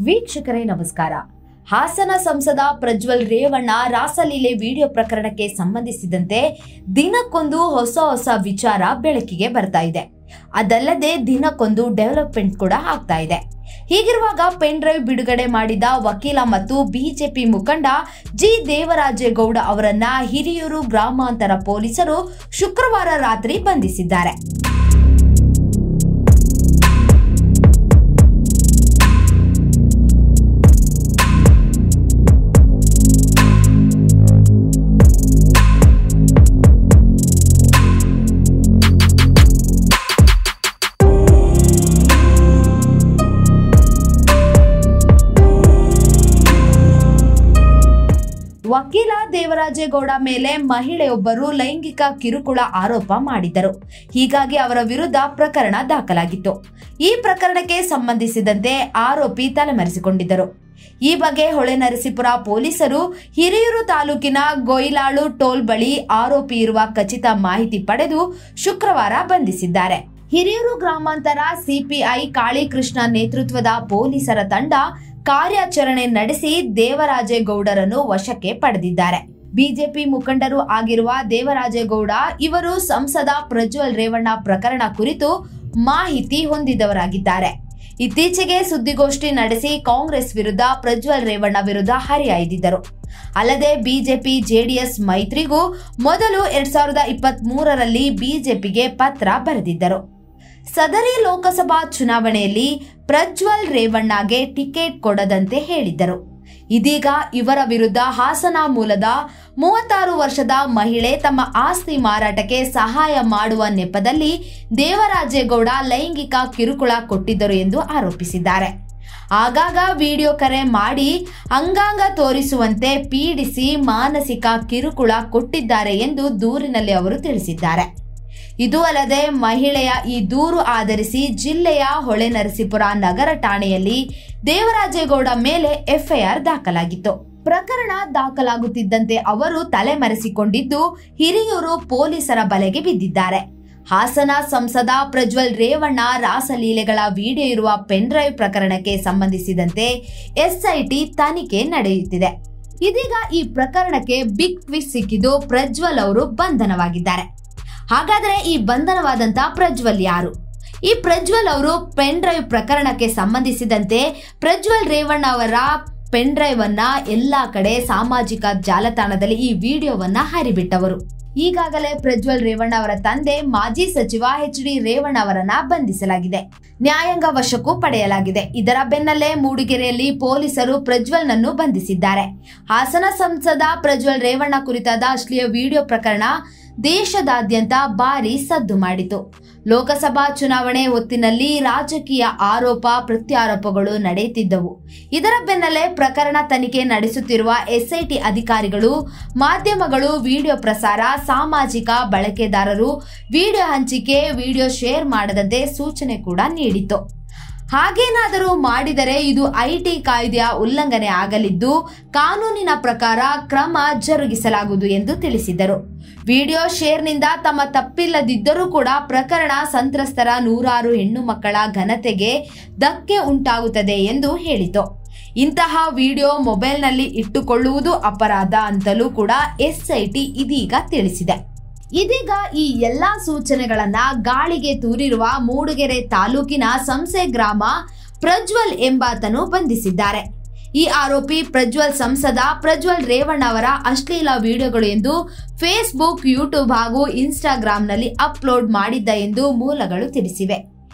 ವೀಕ್ಷಕರೇ ನಮಸ್ಕಾರ. ಹಾಸನ ಸಂಸದ ಪ್ರಜ್ವಲ್ ರೇವಣ್ಣ ರಾಸಲೀಲೆ ವಿಡಿಯೋ ಪ್ರಕರಣಕ್ಕೆ ಸಂಬಂಧಿಸಿದಂತೆ ದಿನಕ್ಕೊಂದು ಹೊಸ ವಿಚಾರ ಬೆಳಕಿಗೆ ಬರ್ತಾ ಇದೆ. ಅದಲ್ಲದೆ ದಿನಕ್ಕೊಂದು ಡೆವಲಪ್ಮೆಂಟ್ ಕೂಡ ಆಗ್ತಾ ಇದೆ. ಹೀಗಿರುವಾಗ ಪೆನ್ ಡ್ರೈವ್ ಬಿಡುಗಡೆ ಮಾಡಿದ ವಕೀಲ ಮತ್ತು ಬಿಜೆಪಿ ಮುಖಂಡ ಜಿ ದೇವರಾಜೇಗೌಡ ಅವರನ್ನ ಹಿರಿಯೂರು ಗ್ರಾಮಾಂತರ ಪೊಲೀಸರು ಶುಕ್ರವಾರ ರಾತ್ರಿ ಬಂಧಿಸಿದ್ದಾರೆ. ವಕೀಲ ದೇವರಾಜೇಗೌಡ ಮೇಲೆ ಮಹಿಳೆಯೊಬ್ಬರು ಲೈಂಗಿಕ ಕಿರುಕುಳ ಆರೋಪ ಮಾಡಿದ್ದರು. ಹೀಗಾಗಿ ಅವರ ವಿರುದ್ಧ ಪ್ರಕರಣ ದಾಖಲಾಗಿತ್ತು. ಈ ಪ್ರಕರಣಕ್ಕೆ ಸಂಬಂಧಿಸಿದಂತೆ ಆರೋಪಿ ತಲೆಮರೆಸಿಕೊಂಡಿದ್ದರು. ಈ ಬಗ್ಗೆ ಹೊಳೆನರಸೀಪುರ ಪೊಲೀಸರು ಹಿರಿಯೂರು ತಾಲೂಕಿನ ಗೊಯ್ಲಾಳು ಟೋಲ್ ಬಳಿ ಆರೋಪಿ ಇರುವ ಖಚಿತ ಮಾಹಿತಿ ಪಡೆದು ಶುಕ್ರವಾರ ಬಂಧಿಸಿದ್ದಾರೆ. ಹಿರಿಯೂರು ಗ್ರಾಮಾಂತರ ಸಿಪಿಐ ಕಾಳಿಕೃಷ್ಣ ನೇತೃತ್ವದ ಪೊಲೀಸರ ತಂಡ ಕಾರ್ಯಾಚರಣೆ ನಡೆಸಿ ದೇವರಾಜೇಗೌಡರನ್ನು ವಶಕ್ಕೆ ಪಡೆದಿದ್ದಾರೆ. ಬಿಜೆಪಿ ಮುಖಂಡರು ಆಗಿರುವ ದೇವರಾಜೇಗೌಡ ಇವರು ಸಂಸದ ಪ್ರಜ್ವಲ್ ರೇವಣ್ಣ ಪ್ರಕರಣ ಕುರಿತು ಮಾಹಿತಿ ಹೊಂದಿದವರಾಗಿದ್ದಾರೆ. ಇತ್ತೀಚೆಗೆ ಸುದ್ದಿಗೋಷ್ಠಿ ನಡೆಸಿ ಕಾಂಗ್ರೆಸ್ ವಿರುದ್ಧ ಪ್ರಜ್ವಲ್ ರೇವಣ್ಣ ವಿರುದ್ಧ ಹರಿಹಾಯ್ದಿದ್ದರು. ಅಲ್ಲದೆ ಬಿಜೆಪಿ ಜೆಡಿಎಸ್ ಮೈತ್ರಿಗೂ ಮೊದಲು 2023ರಲ್ಲಿ ಬಿಜೆಪಿಗೆ ಪತ್ರ ಬರೆದಿದ್ದರು. ಸದರಿ ಲೋಕಸಭಾ ಚುನಾವಣೆಯಲ್ಲಿ ಪ್ರಜ್ವಲ್ ರೇವಣ್ಣಗೆ ಟಿಕೆಟ್ ಕೊಡದಂತೆ ಹೇಳಿದ್ದರು. ಇದೀಗ ಇವರ ವಿರುದ್ಧ ಹಾಸನ ಮೂಲದ 36 ವರ್ಷದ ಮಹಿಳೆ ತಮ್ಮ ಆಸ್ತಿ ಮಾರಾಟಕ್ಕೆ ಸಹಾಯ ಮಾಡುವ ನೆಪದಲ್ಲಿ ದೇವರಾಜೇಗೌಡ ಲೈಂಗಿಕ ಕಿರುಕುಳ ಕೊಟ್ಟಿದ್ದರು ಎಂದು ಆರೋಪಿಸಿದ್ದಾರೆ. ಆಗಾಗ ವಿಡಿಯೋ ಕರೆ ಮಾಡಿ ಅಂಗಾಂಗ ತೋರಿಸುವಂತೆ ಪೀಡಿಸಿ ಮಾನಸಿಕ ಕಿರುಕುಳ ಕೊಟ್ಟಿದ್ದಾರೆ ಎಂದು ದೂರಿನಲ್ಲಿ ಅವರು ತಿಳಿಸಿದ್ದಾರೆ. ಇದು ಅಲ್ಲದೆ ಮಹಿಳೆಯ ಈ ದೂರು ಆಧರಿಸಿ ಜಿಲ್ಲೆಯ ಹೊಳೆನರಸೀಪುರ ನಗರ ಠಾಣೆಯಲ್ಲಿ ದೇವರಾಜೇಗೌಡ ಮೇಲೆ ಎಫ್ಐಆರ್ ದಾಖಲಾಗಿತ್ತು. ಪ್ರಕರಣ ದಾಖಲಾಗುತ್ತಿದ್ದಂತೆ ಅವರು ತಲೆಮರೆಸಿಕೊಂಡಿದ್ದು ಹಿರಿಯೂರು ಪೊಲೀಸರ ಬಲೆಗೆ ಬಿದ್ದಿದ್ದಾರೆ. ಹಾಸನ ಸಂಸದ ಪ್ರಜ್ವಲ್ ರೇವಣ್ಣ ರಾಸಲೀಲೆಗಳ ವಿಡಿಯೋ ಇರುವ ಪೆನ್ ಡ್ರೈವ್ ಪ್ರಕರಣಕ್ಕೆ ಸಂಬಂಧಿಸಿದಂತೆ ಎಸ್ಐಟಿ ತನಿಖೆ ನಡೆಯುತ್ತಿದೆ. ಇದೀಗ ಈ ಪ್ರಕರಣಕ್ಕೆ ಬಿಗ್ ಟ್ವಿಸ್ಟ್ ಸಿಕ್ಕಿದ್ದು ಪ್ರಜ್ವಲ್ ಅವರು ಬಂಧನವಾಗಿದ್ದಾರೆ. ಹಾಗಾದರೆ ಈ ಬಂಧನವಾದಂತಹ ಪ್ರಜ್ವಲ್ ಯಾರು? ಈ ಪ್ರಜ್ವಲ್ ಅವರು ಪೆನ್ ಡ್ರೈವ್ ಪ್ರಕರಣಕ್ಕೆ ಸಂಬಂಧಿಸಿದಂತೆ ಪ್ರಜ್ವಲ್ ರೇವಣ್ಣ ಅವರ ಪೆನ್ ಡ್ರೈವ್ ಅನ್ನ ಎಲ್ಲಾ ಕಡೆ ಸಾಮಾಜಿಕ ಜಾಲತಾಣದಲ್ಲಿ ಈ ವಿಡಿಯೋವನ್ನ ಹರಿಬಿಟ್ಟವರು. ಈಗಾಗಲೇ ಪ್ರಜ್ವಲ್ ರೇವಣ್ಣ ಅವರ ತಂದೆ ಮಾಜಿ ಸಚಿವ ಎಚ್.ಡಿ. ರೇವಣ್ಣ ಅವರನ್ನ ಬಂಧಿಸಲಾಗಿದೆ. ನ್ಯಾಯಾಂಗ ವಶಕ್ಕೂ ಪಡೆಯಲಾಗಿದೆ. ಇದರ ಬೆನ್ನಲ್ಲೇ ಮೂಡಿಗೆರೆಯಲ್ಲಿ ಪೊಲೀಸರು ಪ್ರಜ್ವಲ್ ನನ್ನು ಬಂಧಿಸಿದ್ದಾರೆ. ಹಾಸನ ಸಂಸದ ಪ್ರಜ್ವಲ್ ರೇವಣ್ಣ ಕುರಿತಾದ ಅಶ್ಲೀಲ ವಿಡಿಯೋ ಪ್ರಕರಣ ದೇಶದಾದ್ಯಂತ ಭಾರಿ ಸದ್ದು ಮಾಡಿತು. ಲೋಕಸಭಾ ಚುನಾವಣೆ ಹೊತ್ತಿನಲ್ಲಿ ರಾಜಕೀಯ ಆರೋಪ ಪ್ರತ್ಯಾರೋಪಗಳು ನಡೆಯುತ್ತಿದ್ದವು. ಇದರ ಬೆನ್ನಲ್ಲೇ ಪ್ರಕರಣ ತನಿಖೆ ನಡೆಸುತ್ತಿರುವ ಎಸ್ಐಟಿ ಅಧಿಕಾರಿಗಳು ಮಾಧ್ಯಮಗಳು ವಿಡಿಯೋ ಪ್ರಸಾರ, ಸಾಮಾಜಿಕ ಬಳಕೆದಾರರು ವಿಡಿಯೋ ಹಂಚಿಕೆ, ವಿಡಿಯೋ ಶೇರ್ ಮಾಡದಂತೆ ಸೂಚನೆ ಕೂಡ ನೀಡಿತು. ಹಾಗೇನಾದರೂ ಮಾಡಿದರೆ ಇದು ಐಟಿ ಕಾಯ್ದೆಯ ಉಲ್ಲಂಘನೆ ಆಗಲಿದ್ದು ಕಾನೂನಿನ ಪ್ರಕಾರ ಕ್ರಮ ಜರುಗಿಸಲಾಗುವುದು ಎಂದು ತಿಳಿಸಿದರು. ವಿಡಿಯೋ ಶೇರ್ನಿಂದ ತಮ್ಮ ತಪ್ಪಿಲ್ಲದಿದ್ದರೂ ಕೂಡ ಪ್ರಕರಣ ಸಂತ್ರಸ್ತರ 100 ಹೆಣ್ಣು ಮಕ್ಕಳ ಘನತೆಗೆ ಧಕ್ಕೆ ಉಂಟಾಗುತ್ತದೆ ಎಂದು ಹೇಳಿತು. ಇಂತಹ ವಿಡಿಯೋ ಮೊಬೈಲ್ನಲ್ಲಿ ಇಟ್ಟುಕೊಳ್ಳುವುದು ಅಪರಾಧ ಅಂತಲೂ ಕೂಡ ಎಸ್ಐಟಿ ಇದೀಗ ತಿಳಿಸಿದೆ. ಇದೀಗ ಈ ಎಲ್ಲಾ ಸೂಚನೆಗಳನ್ನ ಗಾಳಿಗೆ ತೂರಿರುವ ಮೂಡಿಗೆರೆ ತಾಲೂಕಿನ ಸಂಸೆ ಗ್ರಾಮ ಪ್ರಜ್ವಲ್ ಎಂಬಾತನು ಬಂಧಿಸಿದ್ದಾರೆ. ಈ ಆರೋಪಿ ಪ್ರಜ್ವಲ್ ಸಂಸದ ಪ್ರಜ್ವಲ್ ರೇವಣ್ಣ ಅವರ ಅಶ್ಲೀಲ ವಿಡಿಯೋಗಳು ಎಂದು ಫೇಸ್ಬುಕ್, ಯೂಟ್ಯೂಬ್ ಹಾಗೂ ಇನ್ಸ್ಟಾಗ್ರಾಂನಲ್ಲಿ ಅಪ್ಲೋಡ್ ಮಾಡಿದ್ದ ಎಂದು ಮೂಲಗಳು ತಿಳಿಸಿವೆ.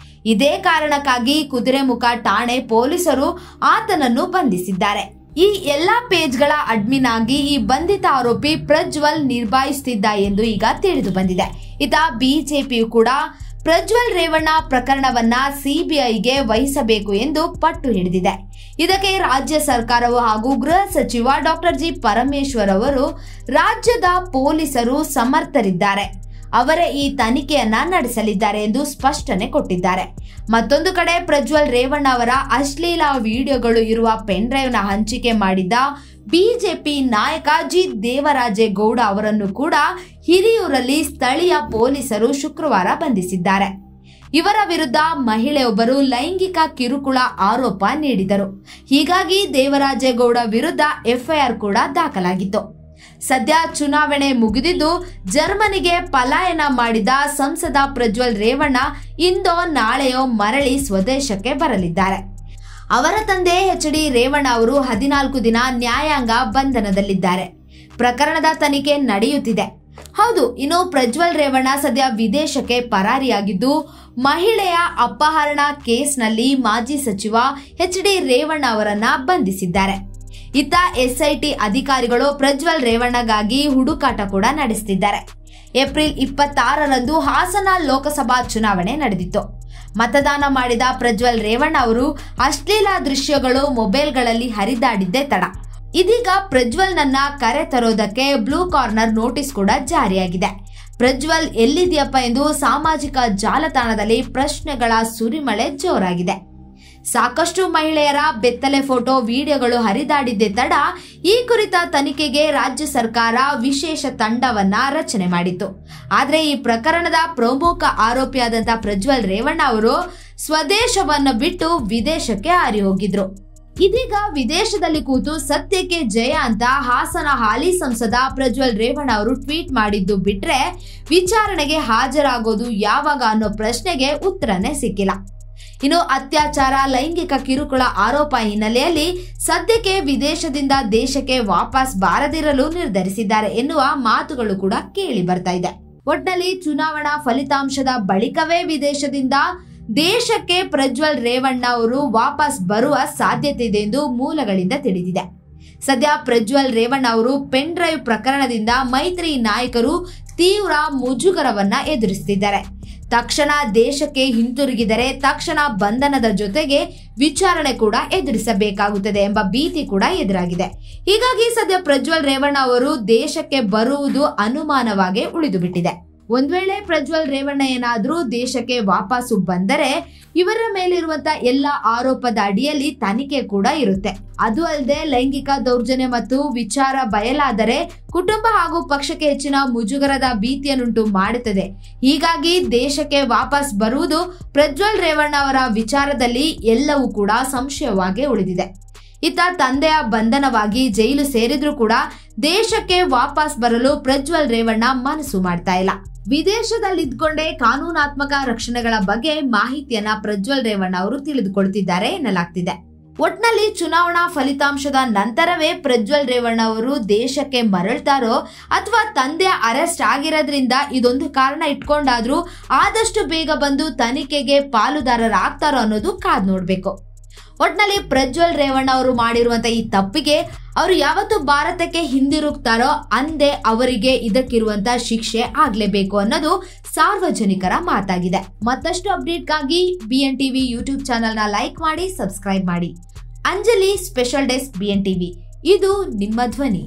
ಇದೇ ಕಾರಣಕ್ಕಾಗಿ ಕುದುರೆಮುಖ ಠಾಣೆ ಪೊಲೀಸರು ಆತನನ್ನು ಬಂಧಿಸಿದ್ದಾರೆ. ಈ ಎಲ್ಲಾ ಪೇಜ್ಗಳ ಅಡ್ಮಿನ್ ಆಗಿ ಈ ಬಂಧಿತ ಆರೋಪಿ ಪ್ರಜ್ವಲ್ ನಿರ್ಭಾಯಿಸುತ್ತಿದ್ದ ಎಂದು ಈಗ ತಿಳಿದು ಬಂದಿದೆ. ಇತ ಬಿಜೆಪಿಯು ಕೂಡ ಪ್ರಜ್ವಲ್ ರೇವಣ್ಣ ಪ್ರಕರಣವನ್ನ ಸಿಬಿಐಗೆ ವಹಿಸಬೇಕು ಎಂದು ಪಟ್ಟು ಹಿಡಿದಿದೆ. ಇದಕ್ಕೆ ರಾಜ್ಯ ಸರ್ಕಾರವು ಹಾಗೂ ಗೃಹ ಸಚಿವ ಡಾಕ್ಟರ್ ಜಿ ಪರಮೇಶ್ವರ್ ಅವರು ರಾಜ್ಯದ ಪೊಲೀಸರು ಸಮರ್ಥರಿದ್ದಾರೆ, ಅವರೇ ಈ ತನಿಖೆಯನ್ನ ನಡೆಸಲಿದ್ದಾರೆ ಎಂದು ಸ್ಪಷ್ಟನೆ ಕೊಟ್ಟಿದ್ದಾರೆ. ಮತ್ತೊಂದು ಕಡೆ ಪ್ರಜ್ವಲ್ ರೇವಣ್ಣ ಅವರ ಅಶ್ಲೀಲ ವಿಡಿಯೋಗಳು ಇರುವ ಪೆನ್ ಡ್ರೈವ್ನ ಹಂಚಿಕೆ ಮಾಡಿದ್ದ ಬಿಜೆಪಿ ನಾಯಕ ಜಿ ದೇವರಾಜೇಗೌಡ ಅವರನ್ನು ಕೂಡ ಹಿರಿಯೂರಲ್ಲಿ ಸ್ಥಳೀಯ ಪೊಲೀಸರು ಶುಕ್ರವಾರ ಬಂಧಿಸಿದ್ದಾರೆ. ಇವರ ವಿರುದ್ಧ ಮಹಿಳೆಯೊಬ್ಬರು ಲೈಂಗಿಕ ಕಿರುಕುಳ ಆರೋಪ ನೀಡಿದರು. ಹೀಗಾಗಿ ದೇವರಾಜೇಗೌಡ ವಿರುದ್ಧ ಎಫ್ಐಆರ್ ಕೂಡ ದಾಖಲಾಗಿತ್ತು. ಸದ್ಯ ಚುನಾವಣೆ ಮುಗಿದಿದ್ದು ಜರ್ಮನಿಗೆ ಪಲಾಯನ ಮಾಡಿದ ಸಂಸದ ಪ್ರಜ್ವಲ್ ರೇವಣ್ಣ ಇಂದೋ ನಾಳೆಯೋ ಮರಳಿ ಸ್ವದೇಶಕ್ಕೆ ಬರಲಿದ್ದಾರೆ. ಅವರ ತಂದೆ ಎಚ್.ಡಿ. ರೇವಣ್ಣ ಅವರು 14 ದಿನ ನ್ಯಾಯಾಂಗ ಬಂಧನದಲ್ಲಿದ್ದಾರೆ. ಪ್ರಕರಣದ ತನಿಖೆ ನಡೆಯುತ್ತಿದೆ. ಹೌದು, ಇನ್ನು ಪ್ರಜ್ವಲ್ ರೇವಣ್ಣ ಸದ್ಯ ವಿದೇಶಕ್ಕೆ ಪರಾರಿಯಾಗಿದ್ದು ಮಹಿಳೆಯ ಅಪಹರಣ ಕೇಸ್ನಲ್ಲಿ ಮಾಜಿ ಸಚಿವ ಎಚ್.ಡಿ. ರೇವಣ್ಣ ಅವರನ್ನ ಬಂಧಿಸಿದ್ದಾರೆ. ಇತ್ತ ಎಸ್ಐಟಿ ಅಧಿಕಾರಿಗಳು ಪ್ರಜ್ವಲ್ ರೇವಣ್ಣಗಾಗಿ ಹುಡುಕಾಟ ಕೂಡ ನಡೆಸುತ್ತಿದ್ದಾರೆ. ಏಪ್ರಿಲ್ 26ರಂದು ಹಾಸನ ಲೋಕಸಭಾ ಚುನಾವಣೆ ನಡೆದಿತ್ತು. ಮತದಾನ ಮಾಡಿದ ಪ್ರಜ್ವಲ್ ರೇವಣ್ಣ ಅವರು ಅಶ್ಲೀಲ ದೃಶ್ಯಗಳು ಮೊಬೈಲ್ಗಳಲ್ಲಿ ಹರಿದಾಡಿದ್ದೇ ತಡ. ಇದೀಗ ಪ್ರಜ್ವಲ್ ನನ್ನ ಕರೆ ತರೋದಕ್ಕೆ ಬ್ಲೂ ಕಾರ್ನರ್ ನೋಟಿಸ್ ಕೂಡ ಜಾರಿಯಾಗಿದೆ. ಪ್ರಜ್ವಲ್ ಎಲ್ಲಿದೆಯಪ್ಪ ಎಂದು ಸಾಮಾಜಿಕ ಜಾಲತಾಣದಲ್ಲಿ ಪ್ರಶ್ನೆಗಳ ಸುರಿಮಳೆ ಜೋರಾಗಿದೆ. ಸಾಕಷ್ಟು ಮಹಿಳೆಯರ ಬೆತ್ತಲೆ ಫೋಟೋ ವಿಡಿಯೋಗಳು ಹರಿದಾಡಿದ್ದೇ ತಡ ಈ ಕುರಿತ ತನಿಖೆಗೆ ರಾಜ್ಯ ಸರ್ಕಾರ ವಿಶೇಷ ತಂಡವನ್ನ ರಚನೆ ಮಾಡಿತ್ತು. ಆದರೆ ಈ ಪ್ರಕರಣದ ಪ್ರಮುಖ ಆರೋಪಿಯಾದಂತ ಪ್ರಜ್ವಲ್ ರೇವಣ್ಣ ಅವರು ಸ್ವದೇಶವನ್ನು ಬಿಟ್ಟು ವಿದೇಶಕ್ಕೆ ಹಾರಿ ಹೋಗಿದ್ರು. ಇದೀಗ ವಿದೇಶದಲ್ಲಿ ಕೂತು ಸತ್ಯಕ್ಕೆ ಜಯ ಅಂತ ಹಾಸನ ಹಾಲಿ ಸಂಸದ ಪ್ರಜ್ವಲ್ ರೇವಣ್ಣ ಅವರು ಟ್ವೀಟ್ ಮಾಡಿದ್ದು ಬಿಟ್ರೆ ವಿಚಾರಣೆಗೆ ಹಾಜರಾಗೋದು ಯಾವಾಗ ಅನ್ನೋ ಪ್ರಶ್ನೆಗೆ ಉತ್ತರನೇ ಸಿಕ್ಕಿಲ್ಲ. ಇನ್ನು ಅತ್ಯಾಚಾರ, ಲೈಂಗಿಕ ಕಿರುಕುಳ ಆರೋಪ ಹಿನ್ನೆಲೆಯಲ್ಲಿ ಸದ್ಯಕ್ಕೆ ವಿದೇಶದಿಂದ ದೇಶಕ್ಕೆ ವಾಪಸ್ ಬಾರದಿರಲು ನಿರ್ಧರಿಸಿದ್ದಾರೆ ಎನ್ನುವ ಮಾತುಗಳು ಕೂಡ ಕೇಳಿ ಬರ್ತಾ ಇದೆ. ಒಟ್ನಲ್ಲಿ ಚುನಾವಣಾ ಫಲಿತಾಂಶದ ಬಳಿಕವೇ ವಿದೇಶದಿಂದ ದೇಶಕ್ಕೆ ಪ್ರಜ್ವಲ್ ರೇವಣ್ಣ ಅವರು ವಾಪಸ್ ಬರುವ ಸಾಧ್ಯತೆ ಇದೆ ಎಂದು ಮೂಲಗಳಿಂದ ತಿಳಿದಿದೆ. ಸದ್ಯ ಪ್ರಜ್ವಲ್ ರೇವಣ್ಣ ಅವರು ಪೆನ್ ಡ್ರೈವ್ ಪ್ರಕರಣದಿಂದ ಮೈತ್ರಿ ನಾಯಕರು ತೀವ್ರ ಮುಜುಗರವನ್ನ ಎದುರಿಸುತ್ತಿದ್ದಾರೆ. ತಕ್ಷಣ ದೇಶಕ್ಕೆ ಹಿಂತಿರುಗಿದರೆ ತಕ್ಷಣ ಬಂಧನದ ಜೊತೆಗೆ ವಿಚಾರಣೆ ಕೂಡ ಎದುರಿಸಬೇಕಾಗುತ್ತದೆ ಎಂಬ ಭೀತಿ ಕೂಡ ಎದುರಾಗಿದೆ. ಹೀಗಾಗಿ ಸದ್ಯ ಪ್ರಜ್ವಲ್ ರೇವಣ್ಣ ಅವರು ದೇಶಕ್ಕೆ ಬರುವುದು ಅನುಮಾನವಾಗಿ ಉಳಿದು ಬಿಟ್ಟಿದೆ. ಒಂದ್ ವೇಳೆ ಪ್ರಜ್ವಲ್ ರೇವಣ್ಣ ಏನಾದ್ರೂ ದೇಶಕ್ಕೆ ವಾಪಸ್ಸು ಬಂದರೆ ಇವರ ಮೇಲಿರುವಂತಹ ಎಲ್ಲ ಆರೋಪದ ಅಡಿಯಲ್ಲಿ ತನಿಖೆ ಕೂಡ ಇರುತ್ತೆ. ಅದು ಅಲ್ಲದೆ ಲೈಂಗಿಕ ದೌರ್ಜನ್ಯ ಮತ್ತು ವಿಚಾರ ಬಯಲಾದರೆ ಕುಟುಂಬ ಹಾಗೂ ಪಕ್ಷಕ್ಕೆ ಹೆಚ್ಚಿನ ಮುಜುಗರದ ಭೀತಿಯನ್ನುಂಟು ಮಾಡುತ್ತದೆ. ಹೀಗಾಗಿ ದೇಶಕ್ಕೆ ವಾಪಸ್ ಬರುವುದು ಪ್ರಜ್ವಲ್ ರೇವಣ್ಣ ಅವರ ವಿಚಾರದಲ್ಲಿ ಎಲ್ಲವೂ ಕೂಡ ಸಂಶಯವಾಗಿ ಉಳಿದಿದೆ. ಇತ್ತ ತಂದೆಯ ಬಂಧನವಾಗಿ ಜೈಲು ಸೇರಿದ್ರೂ ಕೂಡ ದೇಶಕ್ಕೆ ವಾಪಸ್ ಬರಲು ಪ್ರಜ್ವಲ್ ರೇವಣ್ಣ ಮನಸ್ಸು ಮಾಡ್ತಾ ಇಲ್ಲ. ವಿದೇಶದಲ್ಲಿದ್ದುಕೊಂಡೇ ಕಾನೂನಾತ್ಮಕ ರಕ್ಷಣೆಗಳ ಬಗ್ಗೆ ಮಾಹಿತಿಯನ್ನ ಪ್ರಜ್ವಲ್ ರೇವಣ್ಣ ಅವರು ತಿಳಿದುಕೊಳ್ತಿದ್ದಾರೆ ಎನ್ನಲಾಗ್ತಿದೆ. ಒಟ್ನಲ್ಲಿ ಚುನಾವಣಾ ಫಲಿತಾಂಶದ ನಂತರವೇ ಪ್ರಜ್ವಲ್ ರೇವಣ್ಣ ಅವರು ದೇಶಕ್ಕೆ ಮರಳ್ತಾರೋ ಅಥವಾ ತಂದೆ ಅರೆಸ್ಟ್ ಆಗಿರೋದ್ರಿಂದ ಇದೊಂದು ಕಾರಣ ಇಟ್ಕೊಂಡಾದ್ರೂ ಆದಷ್ಟು ಬೇಗ ಬಂದು ತನಿಖೆಗೆ ಪಾಲುದಾರರಾಗ್ತಾರೋ ಅನ್ನೋದು ಕಾದ್ ನೋಡ್ಬೇಕು. ಒಟ್ನಲ್ಲಿ ಪ್ರಜ್ವಲ್ ರೇವಣ್ಣ ಅವರು ಮಾಡಿರುವಂತಹ ಈ ತಪ್ಪಿಗೆ ಅವರು ಯಾವತ್ತು ಭಾರತಕ್ಕೆ ಹಿಂದಿರುಗ್ತಾರೋ ಅಂದೇ ಅವರಿಗೆ ಇದಕ್ಕಿರುವಂತಹ ಶಿಕ್ಷೆ ಆಗ್ಲೇಬೇಕು ಅನ್ನೋದು ಸಾರ್ವಜನಿಕರ ಮಾತಾಗಿದೆ. ಮತ್ತಷ್ಟು ಅಪ್ಡೇಟ್ಗಾಗಿ BN TV ಯೂಟ್ಯೂಬ್ ಚಾನೆಲ್ ನ ಲೈಕ್ ಮಾಡಿ, ಸಬ್ಸ್ಕ್ರೈಬ್ ಮಾಡಿ. Anjali, special desk, BN TV. ಇದು ನಿಮ್ಮ ಧ್ವನಿ.